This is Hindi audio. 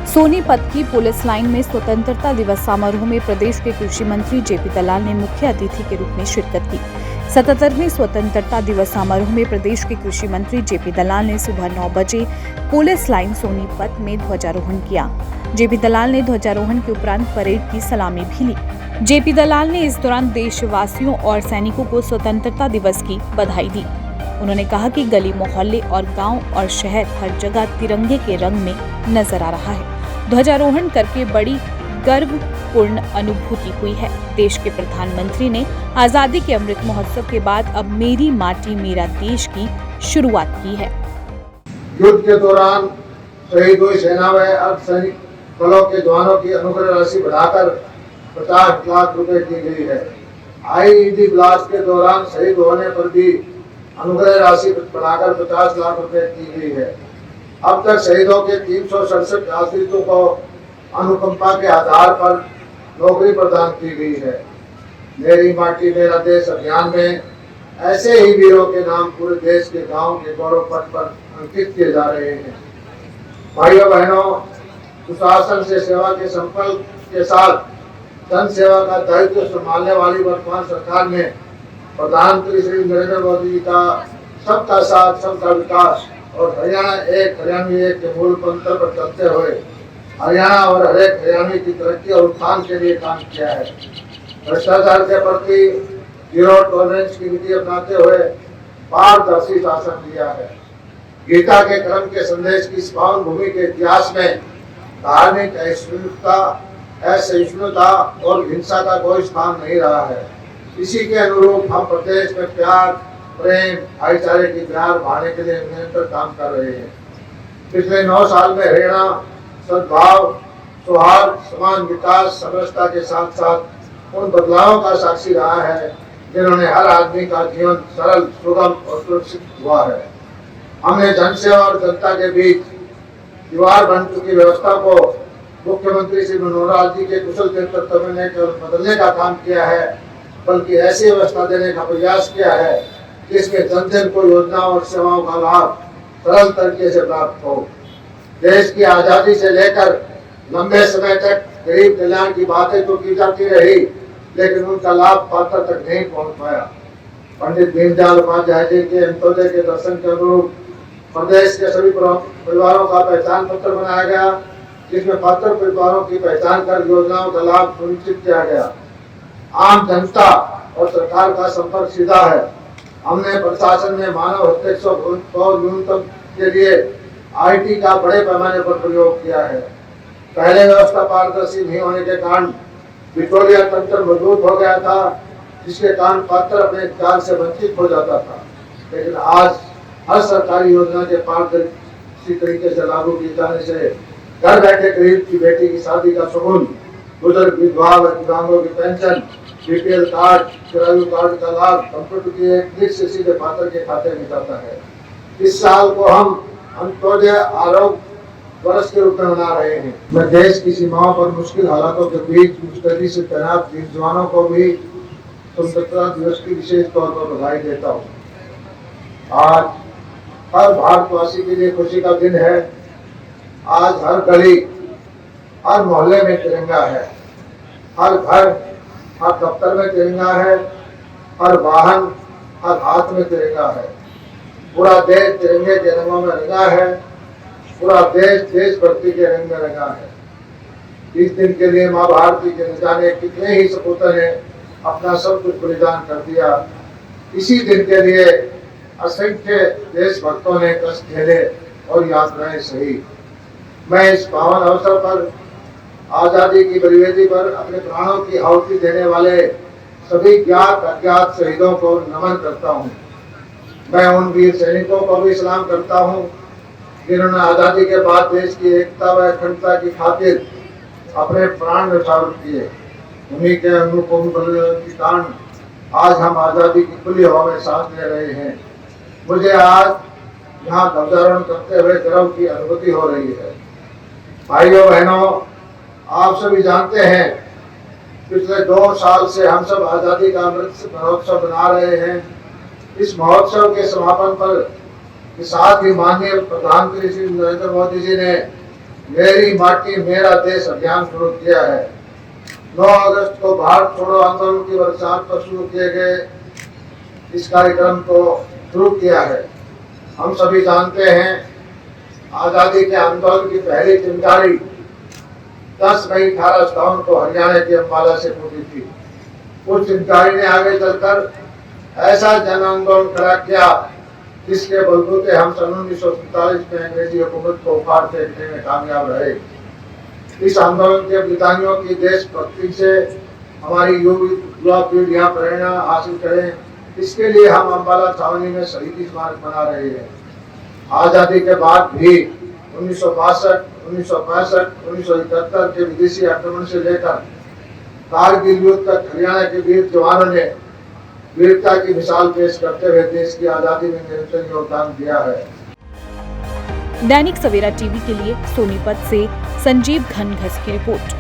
सोनीपत की पुलिस लाइन में स्वतंत्रता दिवस समारोह में प्रदेश के कृषि मंत्री जेपी दलाल ने मुख्य अतिथि के रूप में शिरकत की। 77वें स्वतंत्रता दिवस समारोह में प्रदेश के कृषि मंत्री जेपी दलाल ने सुबह 9 बजे पुलिस लाइन सोनीपत में ध्वजारोहण किया। जेपी दलाल ने ध्वजारोहण के उपरांत परेड की सलामी भी ली। जेपी दलाल ने इस दौरान देशवासियों और सैनिकों को स्वतंत्रता दिवस की बधाई दी। उन्होंने कहा कि गली मोहल्ले और गांव और शहर हर जगह तिरंगे के रंग में नजर आ रहा है। ध्वजारोहण करके बड़ी गर्वपूर्ण अनुभूति हुई है। देश के प्रधानमंत्री ने आजादी के अमृत महोत्सव के बाद अब मेरी माटी मेरा देश की शुरुआत की है। युद्ध के दौरान शहीद हुई सेना व अर्धसैनिक बलों के जवानों की अनुग्रह राशि बढ़ाकर 50 लाख रुपए की गई है। आईईडी ब्लास्ट के दौरान शहीद होने पर भी अनुग्रह राशि बढ़ाकर 50 लाख रुपए की गई है। अब तक शहीदों के 367 आश्रितों को अनुकंपा के आधार पर नौकरी प्रदान की गई है। मेरी माटी मेरा देश अभियान में ऐसे ही वीरों के नाम पूरे देश के गांव के गौरव पथ पर अंकित किए जा रहे हैं। भाइयों बहनों, सुशासन से सेवा के संकल्प के साथ जन सेवा का दायित्व संभालने वाली वर्तमान सरकार ने प्रधानमंत्री श्री नरेंद्र मोदी जी का सबका साथ सबका विकास और हरियाणा एक हरियाणवी एक के मूल मंत्र पर चलते हुए हरियाणा और हरेक हरियाणवी की तरक्की और उत्थान के लिए काम किया है। भ्रष्टाचार के प्रति जीरो टॉलरेंस की नीति अपनाते हुए पारदर्शी शासन दिया है। गीता के क्रम के संदेश की इस पावन भूमि के इतिहास में धार्मिक असहिष्णुता और हिंसा का कोई स्थान नहीं रहा है। इसी के अनुरूप हम प्रदेश में प्यार, प्रेम, भाईचारे की धार बढ़ाने के लिए निरंतर काम कर रहे हैं। पिछले 9 साल में हरियाणा सद्भाव, सौहार्द, समान विकास, समरसता के साथ साथ उन बदलावों का साक्षी रहा है जिन्होंने हर आदमी का जीवन सरल, सुगम और सुरक्षित हुआ है। हमने जनसेवा और जनता के बीच दीवार बन चुकी व्यवस्था को मुख्यमंत्री श्री मनोहर लाल जी के कुशल नेतृत्व में केवल बदलने का काम किया है, बल्कि ऐसी व्यवस्था देने का प्रयास किया है जिसमें जन जन को योजनाओं और सेवाओं का लाभ सरल तरीके से प्राप्त हो। देश की आजादी से लेकर लंबे समय तक गरीब कल्याण की बातें तो की जाती रही, लेकिन उनका लाभ पात्र तक नहीं पहुंच पाया। पंडित दीनदयाल उपाध्याय जी के अंत्योदय के दर्शन के अनुरूप प्रदेश के सभी परिवारों का पहचान पत्र बनाया गया, जिसमें पात्र परिवारों की पहचान कर योजनाओं का लाभ सुनिश्चित किया गया। आम जनता और सरकार का संपर्क सीधा है। हमने प्रशासन में मानव हस्तक्षेप को न्यूनतम के लिए आईटी का बड़े पैमाने पर प्रयोग किया है। पहले व्यवस्था पारदर्शी नहीं होने के कारण बिचौलिया तंत्र मजबूत हो गया था, जिसके कारण पात्र अपने अधिकार से वंचित हो जाता था। लेकिन आज हर सरकारी योजना के पारदर्शी तरीके से लागू किए जाने से घर बैठे गरीब की बेटी की शादी का शगुन, बुजुर्ग विधवा दिव्यांगों की पेंशन, बीपीएल कार्ड, किरायु कार्ड का लाभ कंप्यूटर की एक क्लिक से सीधे पात्र के खाते में जाता है। इस साल को हम अंत्योदय आरोग्य वर्ष के रूप में मना रहे हैं। मैं देश की सीमाओं पर मुश्किल हालातों के बीच मुस्तैदी से तैनात वीर जवानों को भी स्वतंत्रता दिवस की विशेष तौर पर बधाई देता हूँ। आज हर भारतवासी के लिए खुशी का दिन है। आज हर गली, हर मोहल्ले में तिरंगा है। हर घर, हर दफ्तर में तिरंगा है। हर वाहन, हर हाथ में तिरंगा है। पूरा देश तिरंगे के रंगों में रंगा है। पूरा देश देशभक्ति के रंग में रंगा है। इस दिन के लिए माँ भारती के न जाने कितने ही सपूतों ने अपना सब कुछ बलिदान कर दिया। इसी दिन के लिए असंख्य देशभक्तों ने कष्ट झेले और यातनाएं सही। मैं इस पावन अवसर पर आजादी की बलिवेदी पर अपने प्राणों की आहुति देने वाले सभी ज्ञात अज्ञात शहीदों को नमन करता हूँ। मैं उन वीर सैनिकों को भी सलाम करता हूँ जिन्होंने आजादी के बाद देश की एकता व अखंडता की खातिर अपने प्राण न्यौछावर किए। उन्हीं के अनुपम बलिदान के कारण आज हम आजादी की खुली हवा में सांस ले रहे हैं। मुझे आज यहाँ ध्वजारोहण करते हुए गर्व की अनुभूति हो रही है। भाइयों बहनों, आप सभी जानते हैं पिछले 2 साल से हम सब आजादी का अमृत महोत्सव मना रहे हैं। इस महोत्सव के समापन पर के साथ ही माननीय प्रधानमंत्री श्री नरेंद्र मोदी जी ने मेरी माटी मेरा देश अभियान शुरू किया है। 9 अगस्त को भारत छोड़ो आंदोलन की वर्षगांठ पर शुरू किए गए इस कार्यक्रम को शुरू किया है। हम सभी जानते हैं आजादी के आंदोलन की पहली चिंगारी 10 मई 1857 को हरियाणा के अम्बाला से फूटी थी। उस चिंगारी ने आगे चलकर ऐसा जन आंदोलन खड़ा किया जिसके बलबूते हम सन 1947 में अंग्रेजी हुकूमत को उखाड़ फेंकने में कामयाब रहे। इस आंदोलन के विद्यार्थियों की देशभक्ति से हमारी युवा पीढ़ियां प्रेरणा हासिल करें, इसके लिए हम अम्बाला छावनी में शहीदी स्मारक बना रहे हैं। आजादी के बाद भी 1962, 1965, 1971 के विदेशी आक्रमण से लेकर कारगिल युद्ध तक हरियाणा के वीर जवानों ने वीरता की मिसाल पेश करते हुए देश की आजादी में निरंतर योगदान दिया है। दैनिक सवेरा टीवी के लिए सोनीपत से संजीव घनघस की रिपोर्ट।